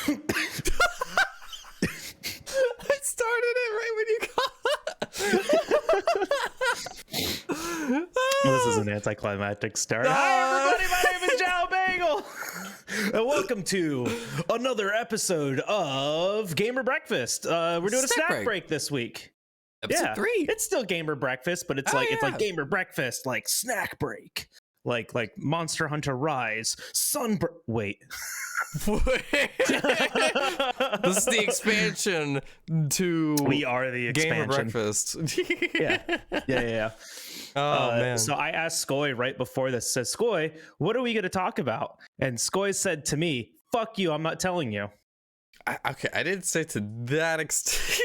I started it right when you called. This is an anticlimactic start. Hi, everybody. My name is Jalbagel. And welcome to another episode of Gamer Breakfast. We're doing a snack break this week. Episode 3. It's still Gamer Breakfast, but it's like Gamer Breakfast, like snack break. Like Monster Hunter Rise, wait. This is the expansion to We are the expansion. Gamer Breakfast. Yeah. Oh man. So I asked Skoj right before this, says, Skoj, what are we going to talk about? And Skoj said to me, fuck you, I'm not telling you. Okay, I didn't say to that extent.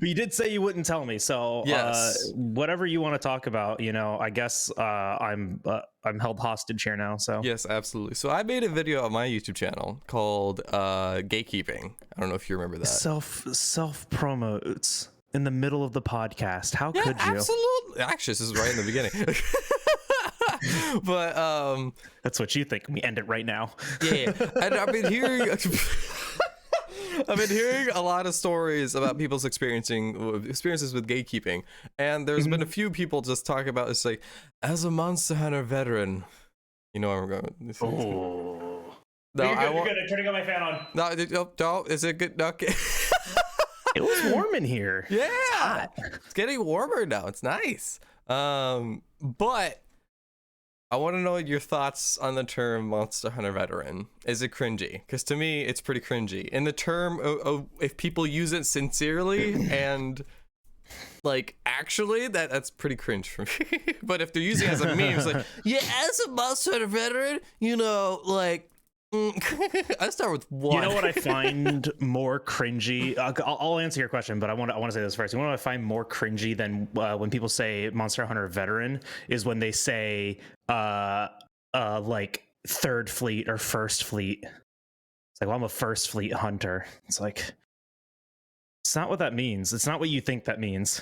You did say you wouldn't tell me, so yes. Whatever you want to talk about, I guess I'm held hostage here now. So yes, absolutely. So I made a video on my YouTube channel called Gatekeeping. I don't know if you remember that. Self promotes in the middle of the podcast. How could you? Absolutely. Actually, this is right in the beginning. But that's what you think. We end it right now. Yeah. And I've been hearing a lot of stories about people's experiences with gatekeeping, and there's been a few people just talk about it's like, as a Monster Hunter veteran, you know where I'm going with this. Oh. No, you're good. I'm turning on my fan on. No, is it good? Okay. It was warm in here. Yeah, it's getting warmer now. It's nice. But I want to know your thoughts on the term Monster Hunter veteran. Is it cringy? Because to me, it's pretty cringy. In the term, if people use it sincerely and like actually, that's pretty cringe for me. But if they're using it as a meme, it's like, yeah, as a Monster Hunter veteran, like. I start with one. You know what I find more cringy? I'll answer your question, but I want to say this first. You know what I find more cringy than when people say Monster Hunter veteran is when they say like third fleet or first fleet. It's like, well, I'm a first fleet hunter. It's like, it's not what that means. It's not what you think that means.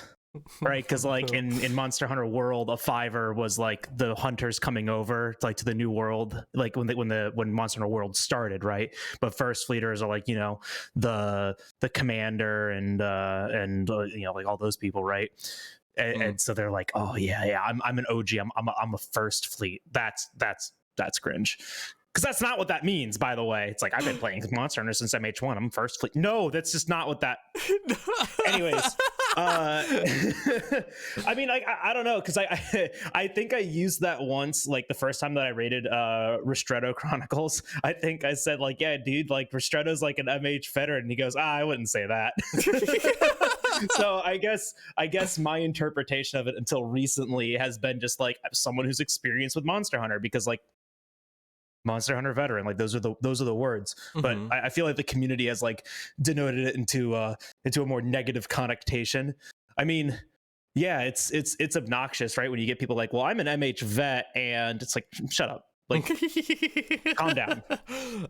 Right, because like in Monster Hunter World, a 5er was like the hunters coming over like to the new world, like when Monster Hunter World started, right? But first fleeters are like the commander and like all those people, right? And so they're like, oh yeah, I'm an OG, I'm a first fleet. That's cringe. Because that's not what that means, by the way. It's like, I've been playing Monster Hunter since MH1. I'm first fleet. No, that's just not what that... Anyways. I mean, I don't know, because I think I used that once, like the first time that I rated Ristretto Chronicles. I think I said, like, yeah, dude, like, Ristretto's like an MH veteran. And he goes, I wouldn't say that. So I guess my interpretation of it until recently has been just like someone who's experienced with Monster Hunter, because like Monster Hunter veteran, like those are the words. But I feel like the community has like denoted it into a more negative connotation. I mean, yeah, it's obnoxious, right? When you get people like, well, I'm an MH vet, and it's like, shut up. Like, calm down.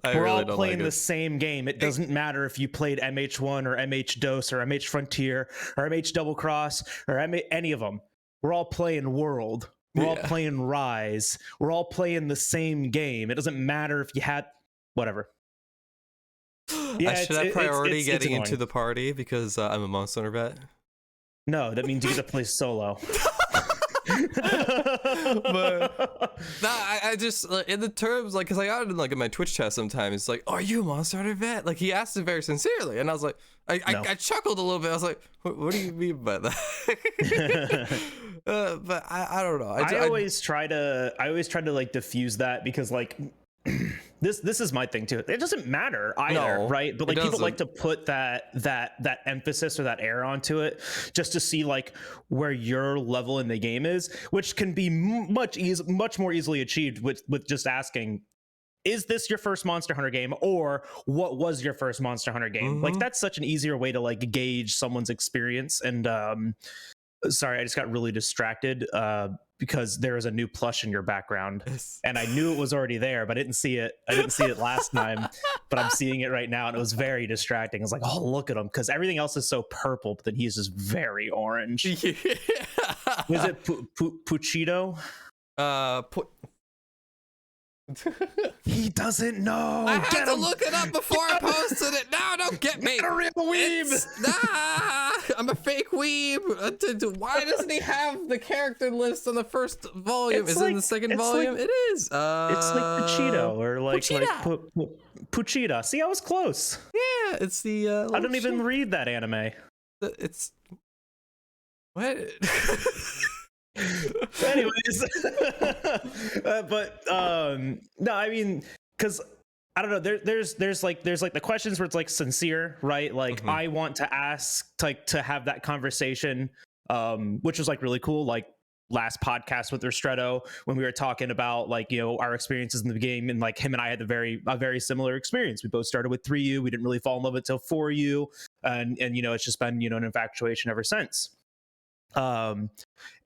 We're all playing the same game. It doesn't matter if you played MH1 or MH Dose or MH Frontier or MH Double Cross or any of them. We're all playing World. We're all playing Rise. We're all playing the same game. It doesn't matter if you had whatever. Yeah, should I priority getting into the party because I'm a Monster Hunter vet? No, that means you get to play solo. But I just in the terms, like, because I got it in my Twitch chat sometimes. It's like, oh, are you a Monster Hunter vet? Like, he asked it very sincerely, and I was like, I chuckled a little bit. I was like, what do you mean by that? But I don't know. I always try to like diffuse that, because like this is my thing too. It doesn't matter either, right? But like people like to put that emphasis or that air onto it just to see like where your level in the game is, which can be much more easily achieved with just asking, is this your first Monster Hunter game, or what was your first Monster Hunter game? Like, that's such an easier way to like gauge someone's experience. And sorry, I just got really distracted because there is a new plush in your background, and I knew it was already there, but I didn't see it last time, but I'm seeing it right now, and it was very distracting. I was like, oh, look at him, because everything else is so purple, but then he's just very orange. Yeah. Was it Puchito? He doesn't know. I had to look it up before I posted it. No, don't get me. Get a real weeb. I'm a fake weeb. Why doesn't he have the character list on the first volume? Is it in the second volume? It is. It's like Puchito or like Puchita. See, I was close. Yeah, it's the. I don't even read that anime. It's what? Anyways, but no, I mean, because I don't know. There's like the questions where it's like sincere, right? Like I want to ask, like to have that conversation, which was like really cool. Like last podcast with Ristretto when we were talking about like, you know, our experiences in the game, and like him and I had a very similar experience. We both started with 3U. We didn't really fall in love until 4U, and you know, it's just been, you know, an infatuation ever since.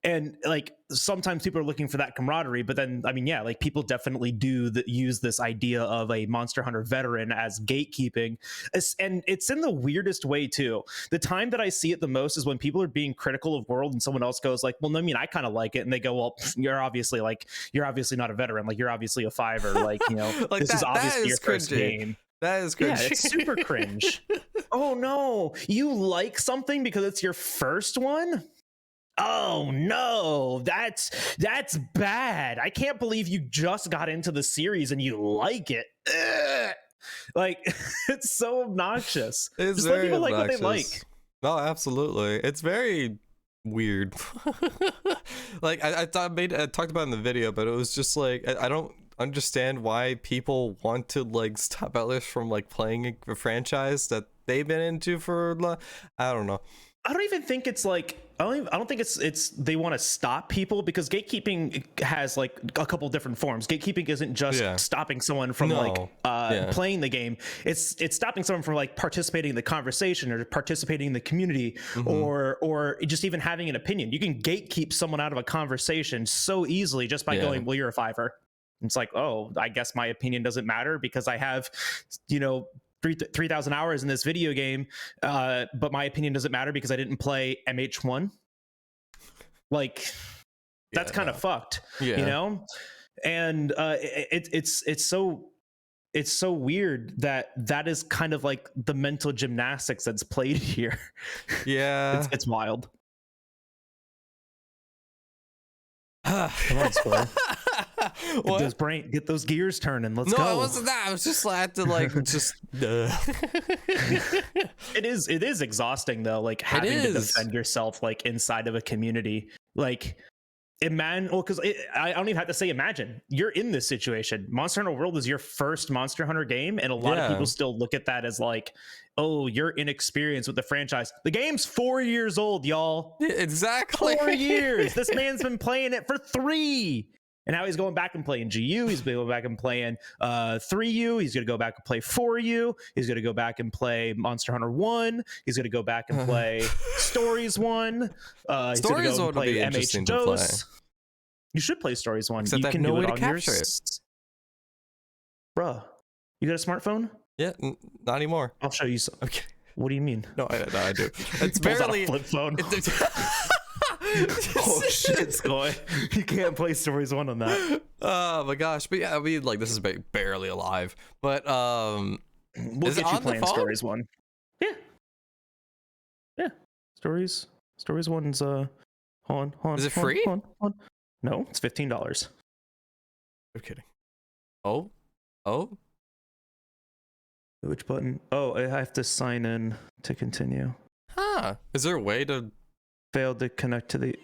And like sometimes people are looking for that camaraderie, but then I mean, yeah, like people definitely do use this idea of a Monster Hunter veteran as gatekeeping, and it's in the weirdest way too. The time that I see it the most is when people are being critical of World and someone else goes like, well, I mean, I kind of like it, and they go, well, you're obviously not a veteran, like you're obviously a fiver, like, you know, like this is obviously your first game. That is cringe. Yeah, it's super cringe. Oh no, you like something because it's your first one? Oh no, that's bad. I can't believe you just got into the series and you like it. Ugh. Like, it's so obnoxious. It's just very let people obnoxious. like what they like. No, absolutely. It's very weird. Like I talked about in the video, but it was just like I don't understand why people want to like stop others from like playing a franchise that they've been into for I don't know. I don't even think it's like I don't think it's they want to stop people, because gatekeeping has like a couple different forms. Gatekeeping isn't just stopping someone from playing the game. It's stopping someone from like participating in the conversation or participating in the community, or just even having an opinion. You can gatekeep someone out of a conversation so easily just by going, well, you're a fiver. It's like, oh, I guess my opinion doesn't matter because I have, you know, 3,000 hours in this video game, but my opinion doesn't matter because I didn't play MH1. Like, that's kind of fucked, you know? And it's so weird that is kind of like the mental gymnastics that's played here. Yeah. It's wild. Come on, Skull. Get those gears turning. Let's go. No, it wasn't that. I was just glad to like just. It is exhausting though. Like having to defend yourself like inside of a community. Like, because I don't even have to say imagine. You're in this situation. Monster Hunter World is your first Monster Hunter game, and a lot of people still look at that as like, oh, you're inexperienced with the franchise. The game's 4 years old, y'all. Yeah, exactly. 4 years. This man's been playing it for 3. And now he's going back and playing GU. He's going back and playing 3U. He's going to go back and play 4U. He's going to go back and play Monster Hunter 1. He's going to go back and play Stories 1. He's going to go and play MH Dose. You should play Stories 1. Except you I can have no do way it to on capture your... it. Bruh, you got a smartphone? Yeah, not anymore. I'll show you some. Okay. What do you mean? No, I do. It's barely a flip phone. Oh shit, Skoy. You can't play Stories 1 on that. Oh my gosh. But yeah, I mean, like, this is barely alive. But we'll get you playing Stories 1. Yeah. Stories 1's hold on. Is it free? Hold on. No, it's $15. I'm kidding. Oh. Which button? Oh, I have to sign in to continue. Huh. Is there a way to failed to connect to the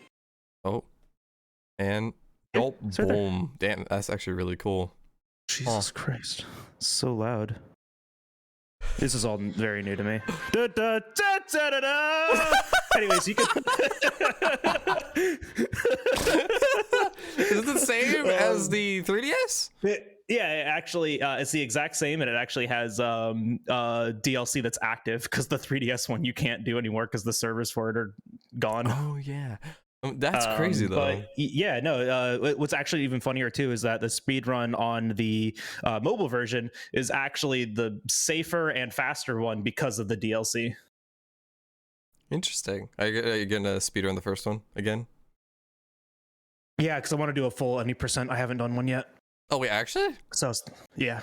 and boom. Damn, that's actually really cool. Jesus Christ. So loud. This is all very new to me. Anyways, you can Is it the same as the 3DS? Yeah, actually, it's the exact same, and it actually has DLC that's active, because the 3DS one you can't do anymore because the servers for it are gone. Oh yeah, that's crazy though. But yeah, no. What's actually even funnier too is that the speed run on the mobile version is actually the safer and faster one because of the DLC. Interesting. Are you gonna speedrun the first one again? Yeah, because I want to do a full any %. I haven't done one yet. Oh wait, actually? So yeah.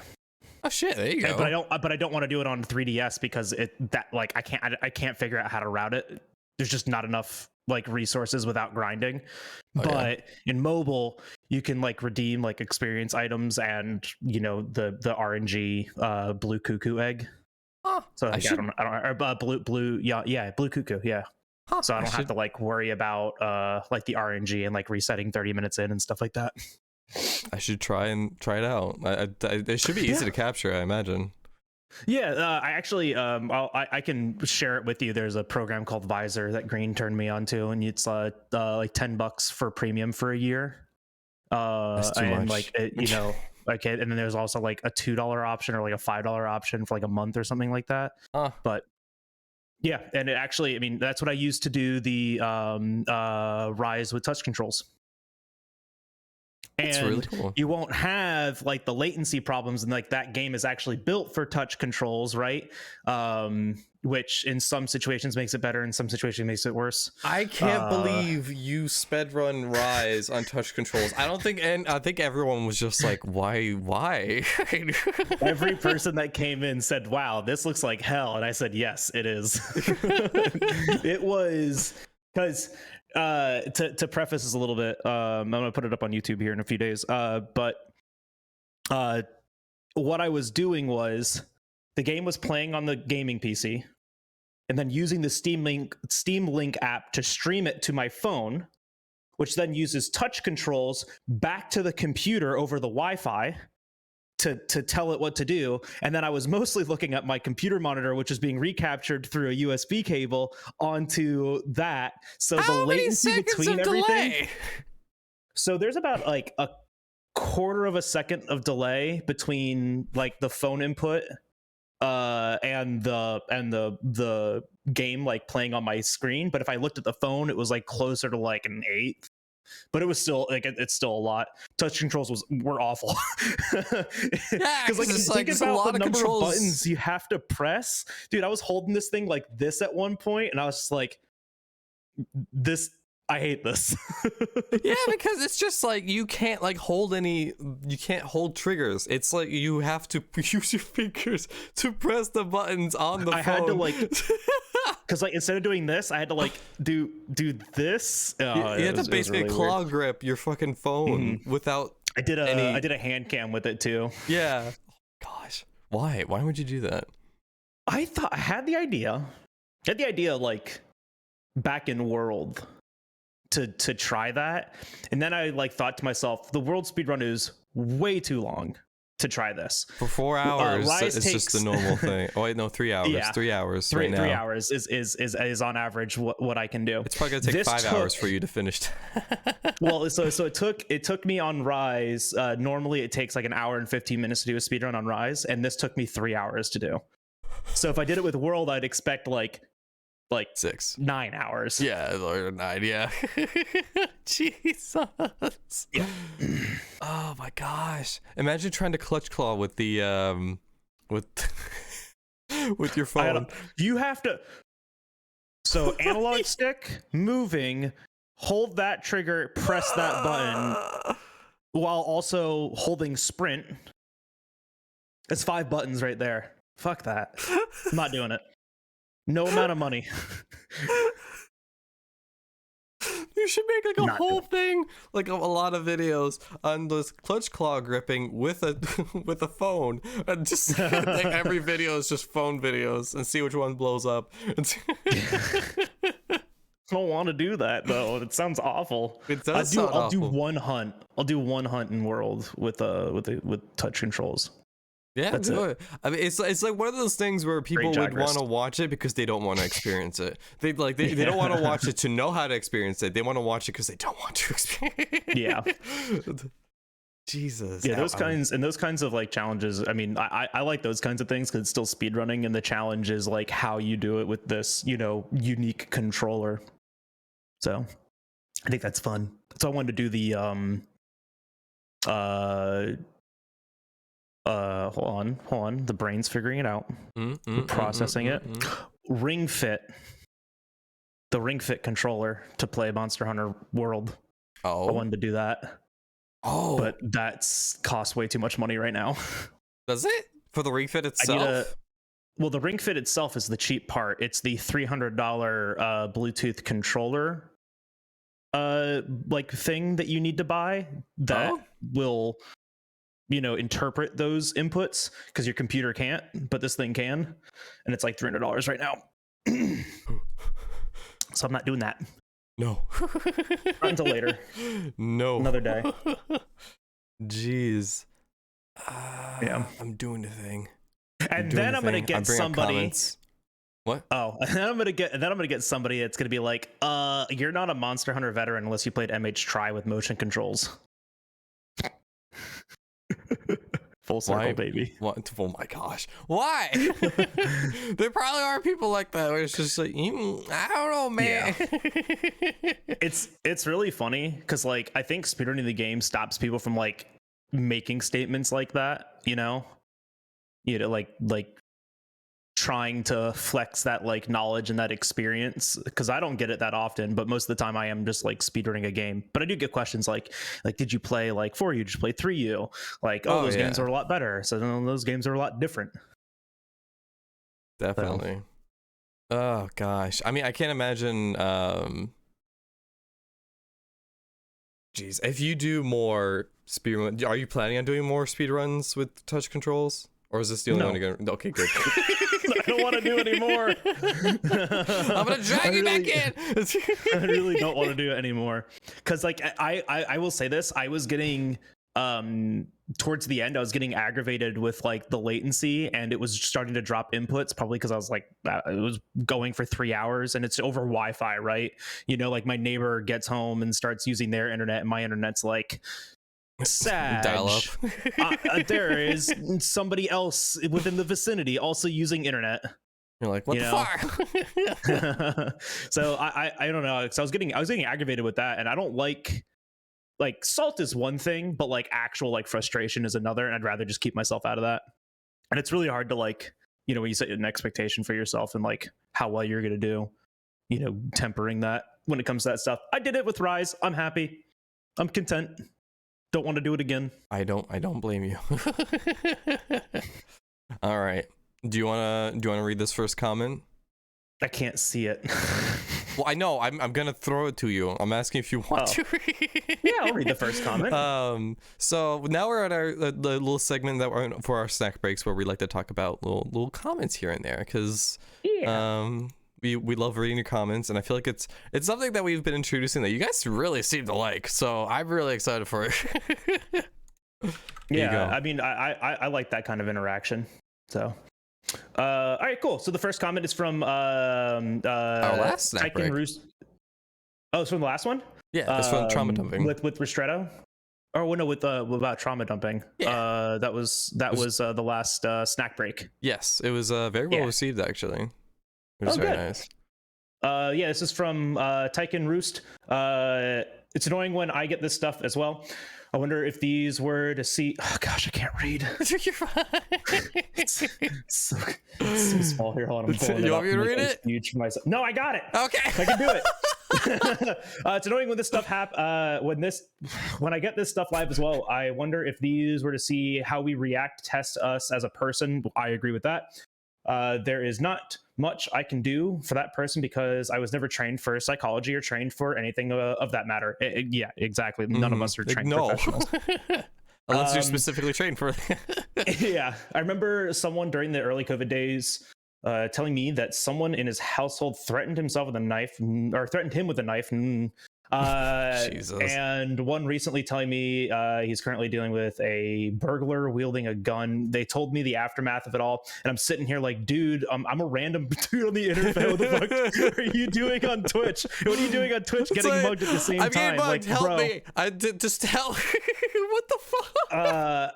Oh shit, there you go. But I don't want to do it on 3DS because I can't figure out how to route it. There's just not enough like resources without grinding. Oh, But yeah. in mobile, you can like redeem like experience items and the RNG blue cuckoo egg. Huh. So like, I don't or blue blue cuckoo, yeah. Huh. So I don't have to like worry about like the RNG and like resetting 30 minutes in and stuff like that. I should try it out. It should be easy to capture, I imagine. Yeah, I actually I can share it with you. There's a program called Visor that Green turned me on to, and it's like $10 for premium for a year. That's too and much. like okay, and then there's also like a $2 option or like a $5 option for like a month or something like that. But yeah, and it actually, I mean, that's what I used to do the Rise with touch controls. That's And really cool. you won't have like the latency problems, and like that game is actually built for touch controls, right? Which in some situations makes it better, in some situations makes it worse. I can't believe you sped run Rise on touch controls. I think everyone was just like, why? Every person that came in said, wow, this looks like hell. And I said, yes, it is. It was because to preface this a little bit, I'm gonna put it up on YouTube here in a few days. But what I was doing was the game was playing on the gaming PC, and then using the Steam Link app to stream it to my phone, which then uses touch controls back to the computer over the Wi-Fi to tell it what to do. And then I was mostly looking at my computer monitor, which is being recaptured through a USB cable onto that. So the latency between everything. Delay? So there's about like a quarter of a second of delay between like the phone input and the game like playing on my screen. But if I looked at the phone, it was like closer to like an 8th. But it was still like it's still a lot. Touch controls were awful. Yeah, because like think about the number of buttons you have to press. Dude, I was holding this thing like this at one point, and I was just like, "This, I hate this." Yeah, because it's just like you can't hold triggers. It's like you have to use your fingers to press the buttons on the phone. I had to like. Because like instead of doing this, I had to like do this. You had to basically really claw grip your fucking phone without. I did a hand cam with it too. Yeah. Oh, gosh, why would you do that? I had the idea like back in World to try that, and then I like thought to myself, the World speedrun is way too long to try this. For 4 hours, it's just the normal thing. Oh wait, no, 3 hours. Yeah. 3 hours. Three hours is on average what I can do. It's probably gonna take 5 hours for you to finish. Well, so it took me on Rise. Normally, it takes like an hour and 15 minutes to do a speedrun on Rise, and this took me 3 hours to do. So if I did it with World, I'd expect like 9 hours. Yeah, or 9. Yeah. Jesus. Yeah. Oh my gosh! Imagine trying to clutch claw with the with your phone. You have to. So analog stick moving, hold that trigger, press that button, while also holding sprint. It's 5 buttons right there. Fuck that. I'm not doing it. No amount of money. You should make like a whole thing, like a lot of videos on this clutch claw gripping with a phone, and just like every video is just phone videos, and see which one blows up. I don't want to do that though. It sounds awful. It does. I'll do one hunt. I'll do one hunt in World with touch controls. Yeah, do it. I mean, it's like one of those things where people would want to watch it because they don't want to experience it. They don't want to watch it to know how to experience it. They want to watch it because they don't want to experience it. Yeah. Jesus. Yeah, those kinds of like challenges. I mean, I like those kinds of things because it's still speedrunning, and the challenge is like how you do it with this, unique controller. So I think that's fun. So I wanted to do the hold on, the brain's figuring it out. Processing it. Ring Fit, the Ring Fit controller to play Monster Hunter World. Oh, I wanted to do that. but that's costs way too much money right now. Does it? For the Ring Fit I itself? need well, the Ring Fit itself is the cheap part. It's the $300 Bluetooth controller like thing that you need to buy that will, you know, interpret those inputs, because your computer can't, but this thing can, and it's like $300 right now. So I'm not doing that. No. Not until later. No. Another day. Jeez. Yeah. I'm doing the thing. And then I'm gonna get somebody. What? Oh, and then I'm gonna get somebody that's gonna be like, you're not a Monster Hunter veteran unless you played MH with motion controls. Full circle, baby. What? Oh my gosh. Why? There probably are people like that where it's just like, I don't know, man. Yeah. It's really funny because, like, I think speedrunning the game stops people from like making statements like that, you know, like trying to flex that like knowledge and that experience, because I don't get it that often, but most of the time I am just like speedrunning a game. But I do get questions like did you play like 4U, did you play 3U, like those games are a lot better, so those games are a lot different. Definitely. So. Oh gosh, I mean, I can't imagine geez, if you do more speedrun, are you planning on doing more speedruns with touch controls, or is this the only one you're gonna? Okay, good. I don't want to do anymore. I'm gonna drag you back in. I really don't want to do it anymore, because like I will say this, I was getting towards the end I was getting aggravated with like the latency, and it was starting to drop inputs, probably because I was like it was going for 3 hours, and it's over Wi-Fi, right? You know, like my neighbor gets home and starts using their internet, and my internet's like, sad. Dial up. There is somebody else within the vicinity also using internet. You're like, what the fuck? So I don't know, because I was getting aggravated with that, and I don't like salt is one thing, but like actual like frustration is another, and I'd rather just keep myself out of that. And it's really hard to like, you know, when you set an expectation for yourself and like how well you're gonna do, you know, tempering that when it comes to that stuff. I did it with Rise. I'm happy. I'm content. Don't want to do it again. I don't blame you. All right. Do you wanna read this first comment? I can't see it. Well, I know. I'm gonna throw it to you. I'm asking if you want to read. Yeah, I'll read the first comment. So now we're at our the little segment that we're for our snack breaks, where we like to talk about little comments here and there, because we love reading your comments, and I feel like it's something that we've been introducing that you guys really seem to like. So I'm really excited for it. Yeah, I mean, I like that kind of interaction. So, all right, cool. So the first comment is from our last snack break. Oh, it's from the last one. Yeah, it's from trauma dumping with Ristretto. Oh no, with about trauma dumping. Yeah. That was the last snack break. Yes, it was very well received, actually. It was very nice. Yeah, this is from Tyken Roost. It's annoying when I get this stuff as well. I wonder if these were to see. Oh gosh, I can't read. You're fine. It's so small here. Hold on, I'm pulling you want me to read it? Huge for myself. No, I got it. Okay, I can do it. It's annoying when this stuff when I get this stuff live as well. I wonder if these were to see how we react, test us as a person. I agree with that. There is not much I can do for that person because I was never trained for psychology or trained for anything of that matter. Yeah, exactly. None of us are trained professionals. Unless you're specifically trained for it. Yeah. I remember someone during the early COVID days telling me that someone in his household threatened him with a knife. Jesus. And one recently telling me he's currently dealing with a burglar wielding a gun. They told me the aftermath of it all, and I'm sitting here like, dude, I'm a random dude on the internet. What the fuck are you doing on Twitch? What are you doing on Twitch? Getting mugged at the same time? Mugged. Like, help bro. Me! I did just help. What the fuck?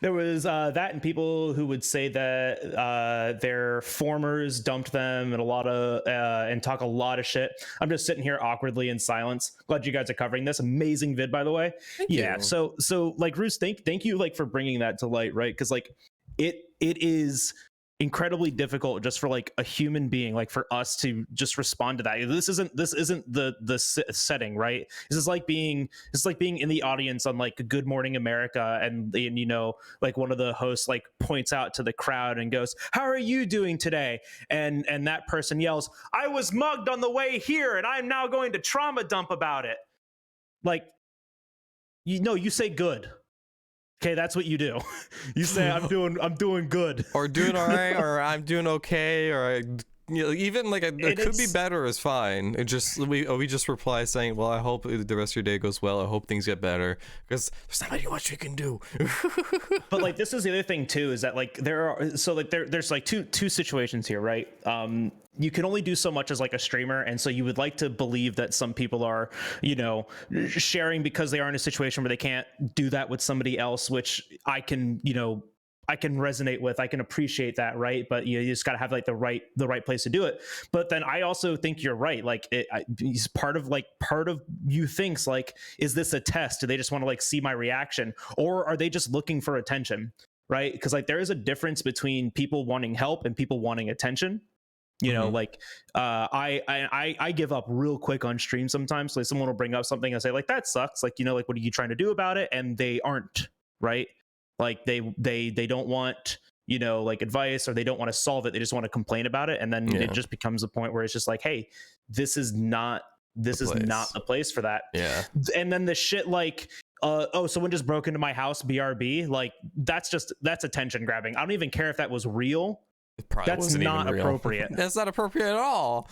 There was that, and people who would say that their formers dumped them and and talk a lot of shit. I'm just sitting here awkwardly in silence. Glad you guys are covering this. Amazing vid, by the way. Thank you. So like, Roos, thank you like for bringing that to light, right? Because like it is incredibly difficult just for like a human being, like for us to just respond to that. This isn't the setting, right? This is like being in the audience on like Good Morning America, and you know, like one of the hosts like points out to the crowd and goes, "How are you doing today?" And that person yells, "I was mugged on the way here and I'm now going to trauma dump about it." Like, you know, you say good. Okay, that's what you do. You say I'm doing good, or doing all right, or I'm doing okay, or you know, even like it could be better is fine. It just we just reply saying, well, I hope the rest of your day goes well. I hope things get better, because there's not really much we can do. But like, this is the other thing too, is that like there's like two situations here, right? You can only do so much as like a streamer, and so you would like to believe that some people are, you know, sharing because they are in a situation where they can't do that with somebody else, which I can, you know, I can resonate with. I can appreciate that, right? But you just got to have like the right place to do it. But then I also think you're right. Like, part of you thinks like, is this a test? Do they just want to like see my reaction, or are they just looking for attention, right? Because like there is a difference between people wanting help and people wanting attention. You know, like I give up real quick on stream sometimes. Like someone will bring up something and say like, that sucks. Like, you know, like, what are you trying to do about it? And they aren't, right? Like they don't want, you know, like advice, or they don't want to solve it. They just want to complain about it. And then it just becomes a point where it's just like, hey, this is not the place for that. Yeah. And then the shit like, oh, someone just broke into my house, BRB. Like that's attention grabbing. I don't even care if that was real. That's not appropriate. That's not appropriate at all.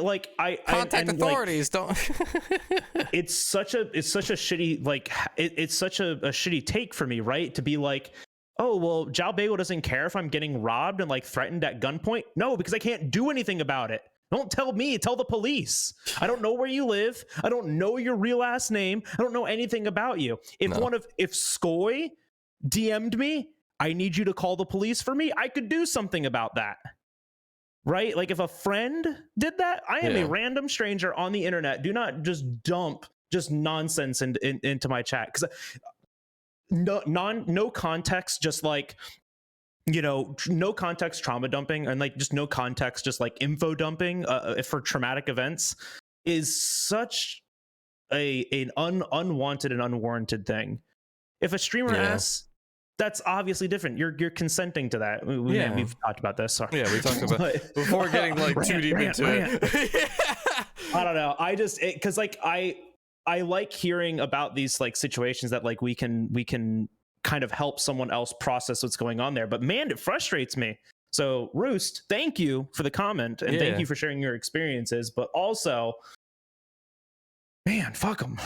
Like contact authorities. Like, don't. it's such a shitty, like it's such a shitty take for me, right? To be like, oh well, Jalbagel doesn't care if I'm getting robbed and like threatened at gunpoint. No, because I can't do anything about it. Don't tell me, tell the police. I don't know where you live. I don't know your real last name. I don't know anything about you. If Skoj DM'd me, I need you to call the police for me, I could do something about that. Right? Like if a friend did that, I am a random stranger on the internet. Do not just dump just nonsense into my chat. Because no context, just like, you know, no context trauma dumping, and like just no context, just like info dumping for traumatic events is such an unwanted and unwarranted thing. If a streamer asks, that's obviously different. You're consenting to that. We've talked about this. Sorry. Yeah, we talked about before getting like too deep into it. I don't know. I just because like I like hearing about these like situations that like we can kind of help someone else process what's going on there. But man, it frustrates me. So Roost, thank you for the comment, and thank you for sharing your experiences. But also, man, fuck them.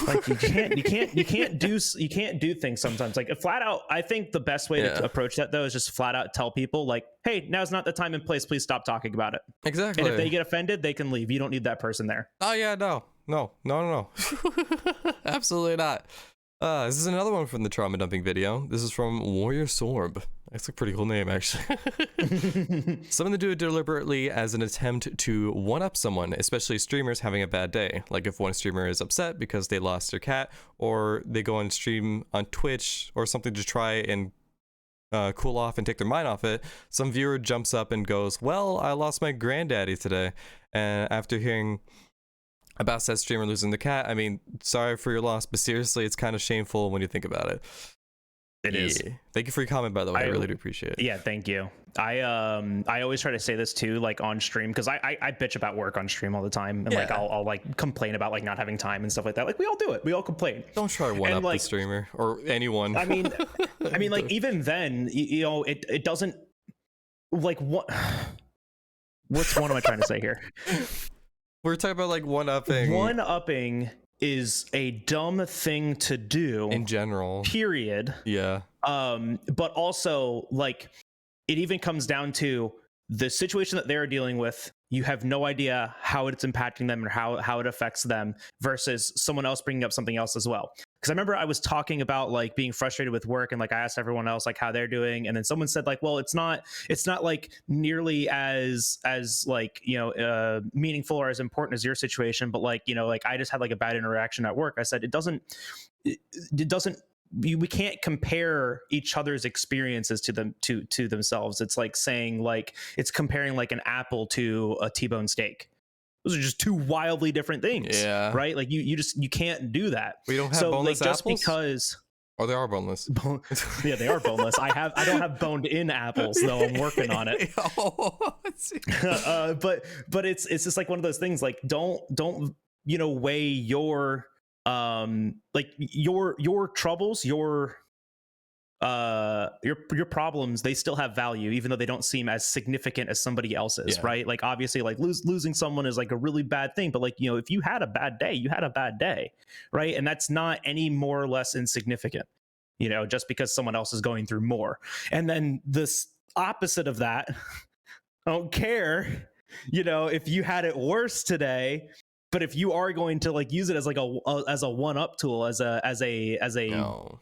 Like you can't do things sometimes. Like flat out, I think the best way to approach that though is just flat out tell people like, hey, now's not the time and place. Please stop talking about it. Exactly. And if they get offended, they can leave. You don't need that person there. Oh yeah, no. Absolutely not. This is another one from the trauma dumping video. This is from Warrior Sorb. That's a pretty cool name, actually. Some of them do it deliberately as an attempt to one-up someone, especially streamers having a bad day. Like if one streamer is upset because they lost their cat, or they go on stream on Twitch or something to try and cool off and take their mind off it, some viewer jumps up and goes, well, I lost my granddaddy today. And after hearing about said streamer losing the cat, I mean, sorry for your loss, but seriously, it's kind of shameful when you think about it. It is. Thank you for your comment, by the way. I really do appreciate it. Yeah, thank you. I always try to say this too, like on stream, because I bitch about work on stream all the time, and like I'll like complain about like not having time and stuff like that. Like we all do it. We all complain. Don't try to one up the streamer or anyone. I mean, like even then, you know, it doesn't like what. What am I trying to say here? We're talking about like one-upping. One-upping is a dumb thing to do in general. Period. Yeah. But also like it even comes down to the situation that they're dealing with. You have no idea how it's impacting them or how it affects them versus someone else bringing up something else as well. Because I remember I was talking about like being frustrated with work, and like I asked everyone else like how they're doing, and then someone said like, well, it's not like nearly as like, you know, meaningful or as important as your situation, but like, you know, like I just had like a bad interaction at work. I said it doesn't we can't compare each other's experiences to them to themselves. It's like saying, like, it's comparing like an apple to a T-bone steak. Those are just two wildly different things. Yeah. Right? Like you can't do that. We don't have So boneless like, just apples? because Oh, they are boneless. yeah, they are boneless. I don't have boned in apples, though. I'm working on it. Oh, But it's just like one of those things. Like, don't weigh your like your troubles, your problems. They still have value, even though they don't seem as significant as somebody else's. Yeah. Right? Like, obviously, like losing someone is like a really bad thing, but like, if you had a bad day, you had a bad day, right? And that's not any more or less insignificant, just because someone else is going through more. And then this opposite of that, I don't care, if you had it worse today, but if you are going to like use it as like a one-up tool, as a no.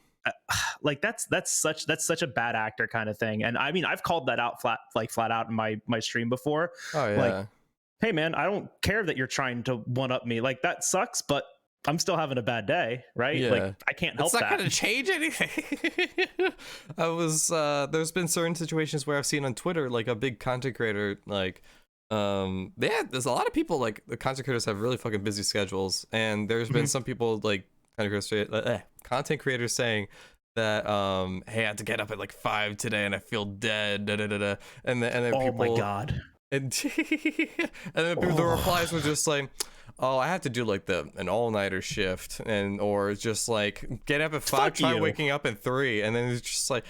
like that's such a bad actor kind of thing. And I mean, I've called that out flat out in my stream before. Oh yeah. Like, hey man, I don't care that you're trying to one up me. Like, that sucks, but I'm still having a bad day, right? Yeah. Like, I can't help that. It's not gonna change anything. There's been certain situations where I've seen on Twitter, like a big content creator, like there's a lot of people, like the content creators have really fucking busy schedules, and there's been some people like content creators saying that hey, I had to get up at like 5 today and I feel dead, and then oh people, my god. and then the replies were just like, oh, I have to do like an all-nighter shift, or just like get up at 5, try waking up at 3, and then it's just like,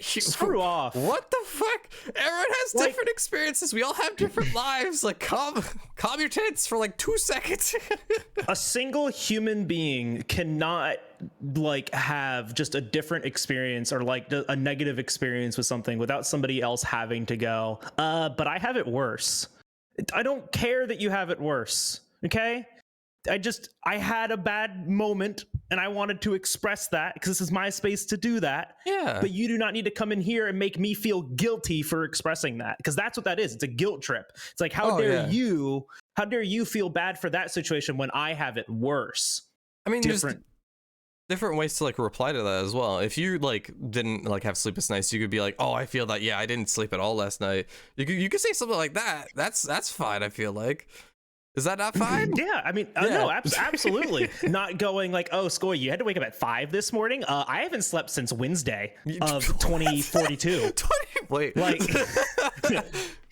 screw off. What the fuck? Everyone has different experiences. We all have different lives. Like, calm your tits for like 2 seconds. A single human being cannot like have just a different experience, or like a negative experience with something, without somebody else having to go, but I have it worse. I don't care that you have it worse. Okay, I had a bad moment and I wanted to express that because this is my space to do that. Yeah. But you do not need to come in here and make me feel guilty for expressing that, because that's what that is. It's a guilt trip. It's like, how dare you feel bad for that situation when I have it worse? I mean, different ways to like reply to that as well. If you like didn't like have sleepless nights, you could be like, oh, I feel that, yeah, I didn't sleep at all last night. You could say something like that. That's fine. I feel like. Is that not fine? Yeah, I mean, no, absolutely. Not going like, oh, Skoy, you had to wake up at 5 this morning. I haven't slept since Wednesday of 2042. Wait, like,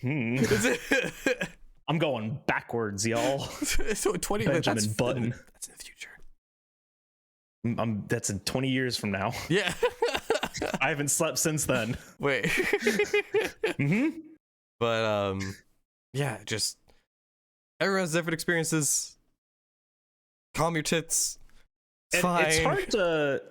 I'm going backwards, y'all. So 20. Benjamin Button. That's in the future. That's in 20 years from now. Yeah. I haven't slept since then. Wait. But yeah, just. Everyone has different experiences. Calm your tits. It's fine.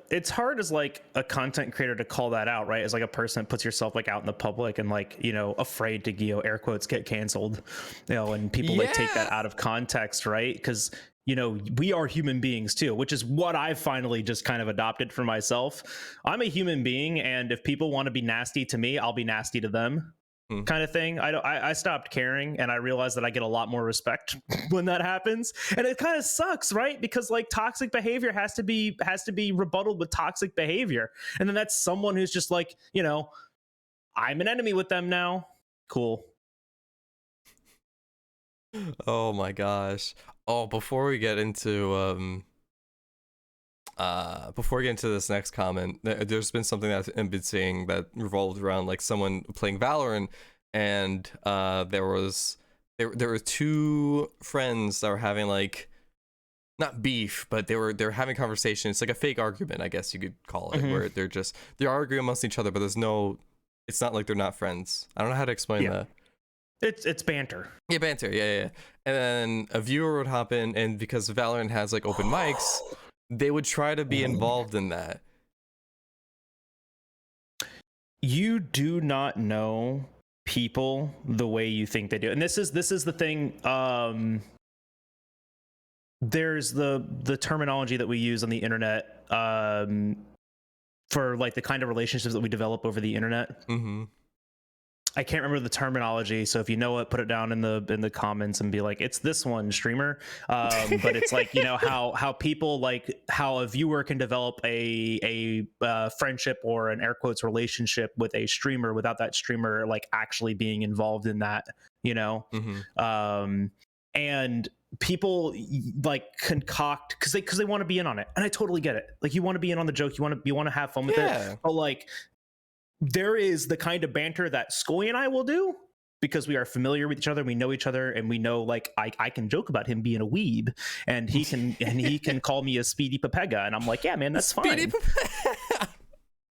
It's hard as like a content creator to call that out, right? As like a person that puts yourself like out in the public and like, afraid to, air quotes, get canceled, and people like take that out of context, right? Because, we are human beings too, which is what I've finally just kind of adopted for myself. I'm a human being, and if people want to be nasty to me, I'll be nasty to them. Kind of thing. I stopped caring, and I realized that I get a lot more respect when that happens, and it kind of sucks, right? Because like toxic behavior has to be rebutted with toxic behavior, and then that's someone who's just like, I'm an enemy with them now. Cool. Oh my gosh. Oh, before we get into this next comment, there's been something that I've been seeing that revolved around like someone playing Valorant, and there were 2 friends that were having like, not beef, but they were having conversation. It's like a fake argument, I guess you could call it, where they're arguing amongst each other, but it's not like they're not friends. I don't know how to explain that. It's banter. Yeah, banter. Yeah. And then a viewer would hop in, and because Valorant has like open mics, they would try to be involved in that. You do not know people the way you think they do, and this is the thing. There's the terminology that we use on the internet for like the kind of relationships that we develop over the internet. I can't remember the terminology, so if you know it, put it down in the comments and be like, it's this one, streamer. But it's like, you know, how people, like how a viewer can develop a friendship or an air quotes relationship with a streamer without that streamer like actually being involved in that, you know. And people like concoct because they want to be in on it, and I totally get it. Like, you want to be in on the joke, you want to have fun with it, but like, there is the kind of banter that Skoy and I will do because we are familiar with each other, we know each other, and we know, like, I can joke about him being a weeb, and he can call me a Speedy Pepega, and I'm like, yeah, man, that's fine.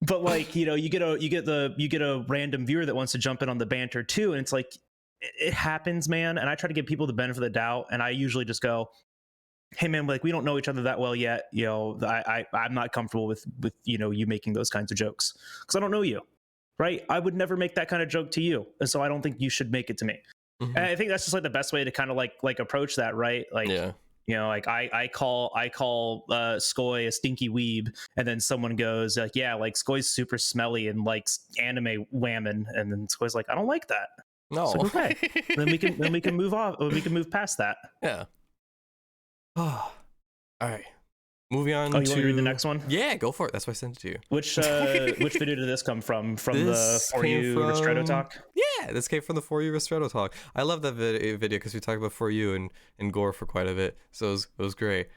But like, you know, you get a random viewer that wants to jump in on the banter too, and it's like, it happens, man. And I try to give people the benefit of the doubt, and I usually just go, hey man, like, we don't know each other that well yet, you know, I'm not comfortable with you know, you making those kinds of jokes because I don't know you, right? I would never make that kind of joke to you, and so I don't think you should make it to me. And I think that's just like the best way to kind of like approach that, right? Like, you know, like I call Skoy a stinky weeb, and then someone goes like, yeah, like Skoy's super smelly and likes anime whammon, and then Skoy's like, I don't like that. No. So, okay. then we can move on. We can move past that. Yeah. Oh, all right. Moving on. Oh, you want to read the next one? Yeah, go for it. That's why I sent it to you. Which video did this come from? From the For You Ristretto talk? Yeah, this came from the For You Ristretto talk. I love that video because we talked about For You and Gore for quite a bit, so it was great.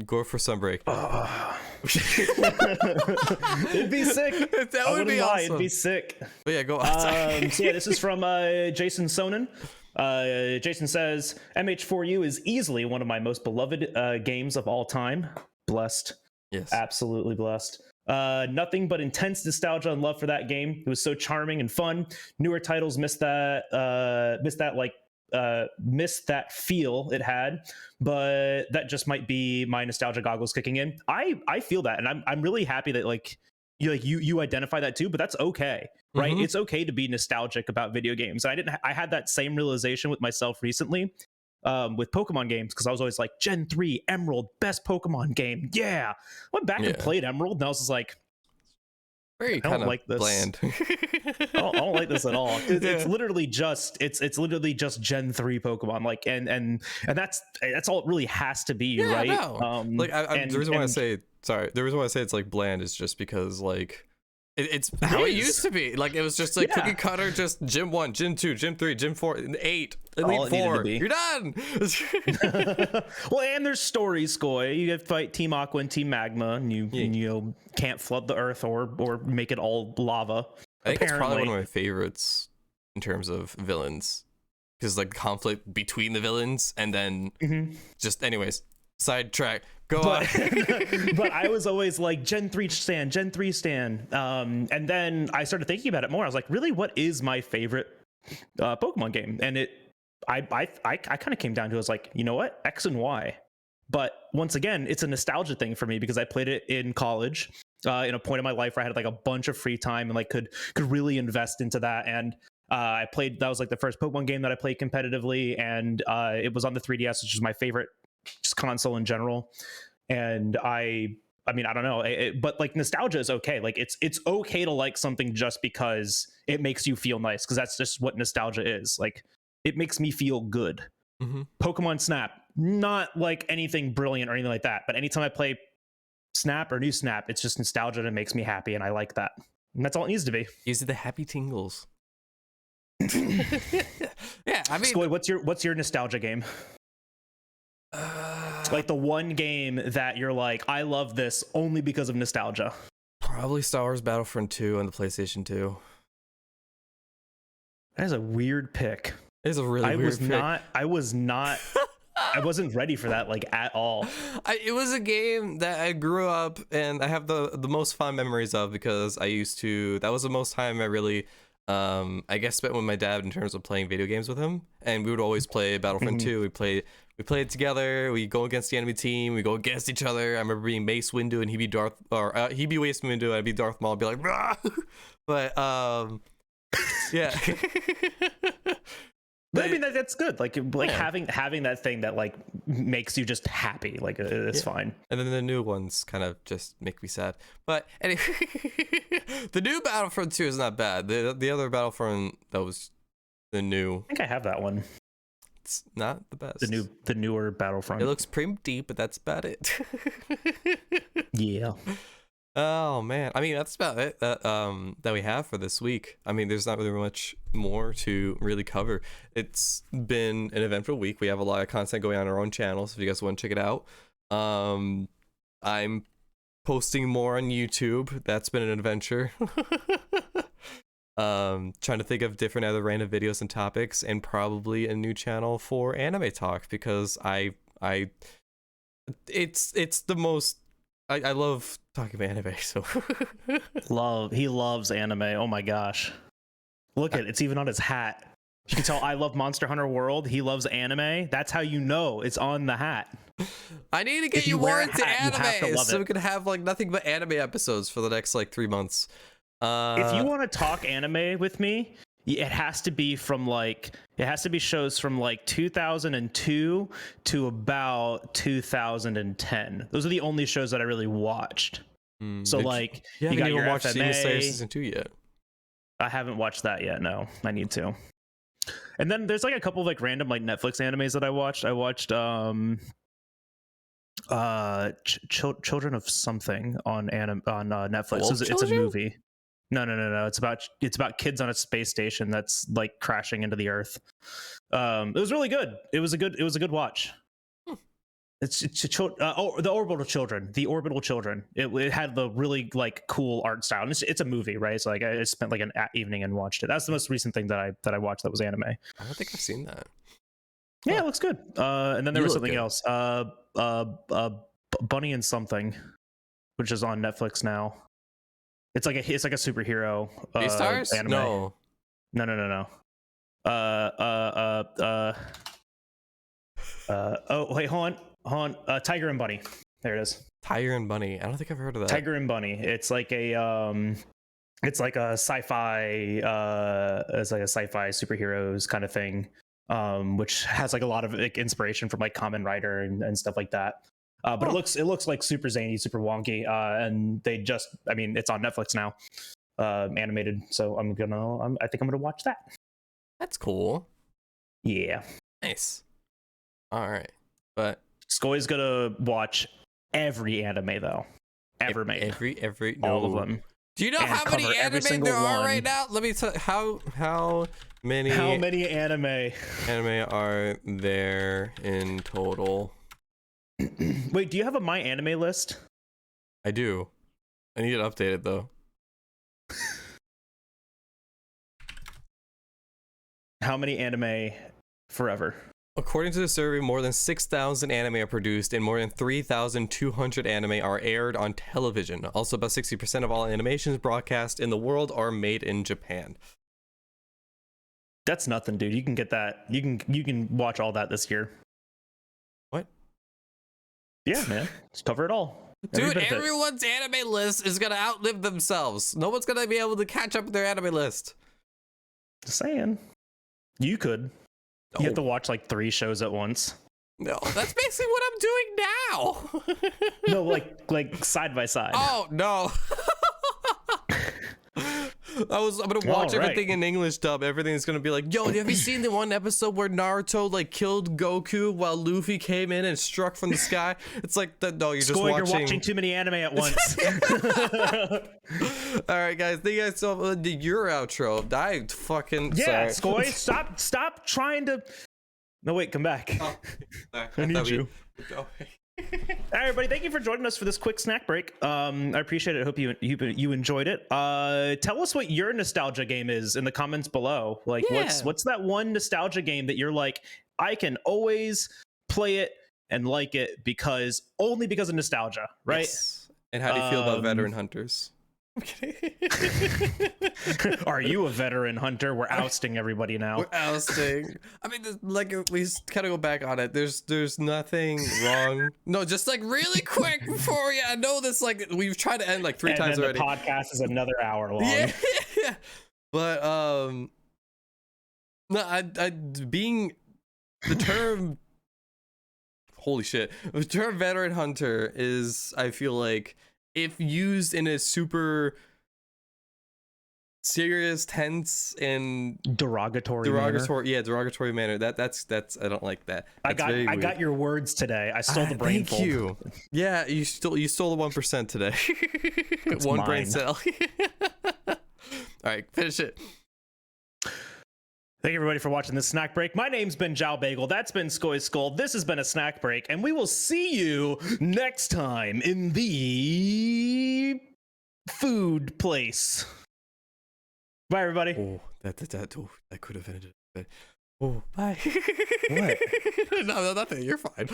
Gore for Sunbreak. It'd be sick. That would be awesome. It'd be sick. But yeah, go on. So yeah, this is from Jason Sonnen. Jason says, MH4U is easily one of my most beloved games of all time. Blessed. Yes. Absolutely blessed. Nothing but intense nostalgia and love for that game. It was so charming and fun. Newer titles missed that feel it had, but that just might be my nostalgia goggles kicking in. I feel that, and I'm really happy that like you identify that too, but that's okay, right? It's okay to be nostalgic about video games. I had that same realization with myself recently with Pokemon games, because I was always like, Gen 3 Emerald, best Pokemon game. Yeah. I went back and played Emerald, and I was just like, very kind of like this. Bland. I don't like this at all. It's literally just literally just Gen 3 Pokemon. Like, and that's all it really has to be, right? No. Like the reason why I say it's like bland is just because like it's how it used to be. Like, it was just like cookie cutter, just Gym 1, Gym 2, Gym 3, Gym 4, 8, Elite 4. You're done. Well, and there's stories, Skoy. You have to fight Team Aqua and Team Magma, and you know, can't flood the earth or make it all lava. I think it's probably one of my favorites in terms of villains, because like conflict between the villains, and then just anyways, sidetrack. Go on. But I was always like, Gen 3 stan, Gen 3 stan. And then I started thinking about it more. I was like, really, what is my favorite Pokemon game? And I kind of came down to, I was like, you know what? X and Y. But once again, it's a nostalgia thing for me because I played it in college, in a point in my life where I had like a bunch of free time and like could really invest into that. And that was like the first Pokemon game that I played competitively, and it was on the 3DS, which is my favorite just console in general. And I mean, I don't know, but like nostalgia is okay. Like, it's okay to like something just because it makes you feel nice, because that's just what nostalgia is. Like, it makes me feel good. Pokemon Snap, not like anything brilliant or anything like that, but anytime I play Snap or New Snap, it's just nostalgia that makes me happy, and I like that. And that's all it needs to be. These are the happy tingles. Yeah, I mean, Skoy, what's your nostalgia game? Like the one game that you're like, I love this only because of nostalgia. Probably Star Wars Battlefront 2 on the PlayStation 2. That is a weird pick. It's a really weird pick. I wasn't ready for that, like, at all. It was a game that I grew up and I have the most fond memories of, because that was the most time I really I guess spent with my dad in terms of playing video games with him, and we would always play Battlefront 2. We played it together. We go against the enemy team. We go against each other. I remember being Mace Windu and he'd be Waste Windu and I'd be Darth Maul. I'd be like, rah! But yeah. But I mean that's good. Like Yeah. having that thing that like makes you just happy. Like it's fine. And then the new ones kind of just make me sad. But anyway, the new Battlefront 2 is not bad. The other Battlefront that was the new, I think I have that one. it's not the best. The newer Battlefront. It looks pretty deep, but that's about it. Yeah. Oh man, I mean that's about it that we have for this week. I mean, there's not really much more to really cover. It's been an eventful week. We have a lot of content going on our own channel, so if you guys want to check it out, I'm posting more on YouTube. That's been an adventure. Trying to think of different other random videos and topics, and probably a new channel for anime talk, because it's the most I love talking about anime, so He loves anime. Oh my gosh. Look at it's even on his hat. You can tell I love Monster Hunter World. He loves anime. That's how you know it's on the hat. I need to get If you you wear more a into hat, you have to anime love so it. we can have like nothing but anime episodes for the next like 3 months. If you want to talk anime with me, it has to be shows from like 2002 to about 2010. Those are the only shows that I really watched. So like you you got your watched Demon Slayer FMA. season 2 yet? I haven't watched that yet. No, I need to. And then there's like a couple of like random like Netflix animes that I watched. I watched Children of Something on Netflix. Wolf It's a Children? movie. No. It's about kids on a space station that's like crashing into the Earth. It was really good. It was a good watch. It's the Orbital Children. The Orbital Children. It had the really like cool art style. And it's a movie, right? So like I spent like an evening and watched it. That's the most recent thing that I watched that was anime. I don't think I've seen that. Yeah, it looks good. And then there You was look something good. else. Bunny and Something, which is on Netflix now. It's like a superhero Beastars? anime. No. Oh wait, hold on. Tiger and Bunny. There it is. Tiger and Bunny. I don't think I've heard of that. Tiger and Bunny. It's like a sci-fi superheroes kind of thing, which has like a lot of like inspiration from like Kamen Rider and stuff like that. But it looks like super zany, super wonky, and it's on Netflix now, animated. So I think I'm gonna watch that. That's cool. Yeah. Nice. All right, but Skoy's gonna watch every anime though, ever made. Every all of them. Do you know And how many cover every anime single there are one. right now? Let me tell how many anime? anime are there in total? Wait, do you have a My Anime list? I do. I need it updated though. How many anime forever? According to the survey, more than 6,000 anime are produced and more than 3,200 anime are aired on television. Also, about 60% of all animations broadcast in the world are made in Japan. That's nothing, dude. You can get that. You can watch all that this year. What? Yeah, man. Just cover it all. Dude, everyone's anime list is gonna outlive themselves. No one's gonna be able to catch up with their anime list. Just saying. You could. You have to watch like 3 shows at once. No, that's basically what I'm doing now. No, like side by side. Oh no. I'm gonna watch everything in English dub. Everything's gonna be like, yo, have you seen the one episode where Naruto like killed Goku while Luffy came in and struck from the sky? It's like that. No, you're You're watching too many anime at once. All right, guys. Thank you guys so much. Your outro. I fucking yeah. sorry. Skoy, stop trying to. No, wait, come back. Oh, sorry. I need you. Go. All right, everybody, thank you for joining us for this quick snack break. I appreciate it. I hope you enjoyed it. Tell us what your nostalgia game is in the comments below. Like, what's that one nostalgia game that you're like, I can always play it and like it only because of nostalgia, right? Yes. And how do you feel about veteran hunters? I'm kidding. Are you a veteran hunter? We're ousting everybody now. We're ousting. I mean, like, we kind of go back on it. There's nothing wrong. No, just like really quick before I know this. Like, we've tried to end like 3 times already. The podcast is another hour long. Yeah. But No, I being the term. Holy shit! The term veteran hunter is, I feel like, if used in a super serious, tense, and Derogatory derogatory manner. That's I don't like that. That's I got your words today. I stole the brain thank fold. you. Yeah, you stole the 1% today. It's One mine. brain cell. All right, finish it. Thank you everybody for watching this snack break. My name's been Jalbagel. That's been SkojSkull. This has been a snack break, and we will see you next time in the food place. Bye, everybody. Oh, that could have ended. Oh, bye. What? No, nothing. You're fine.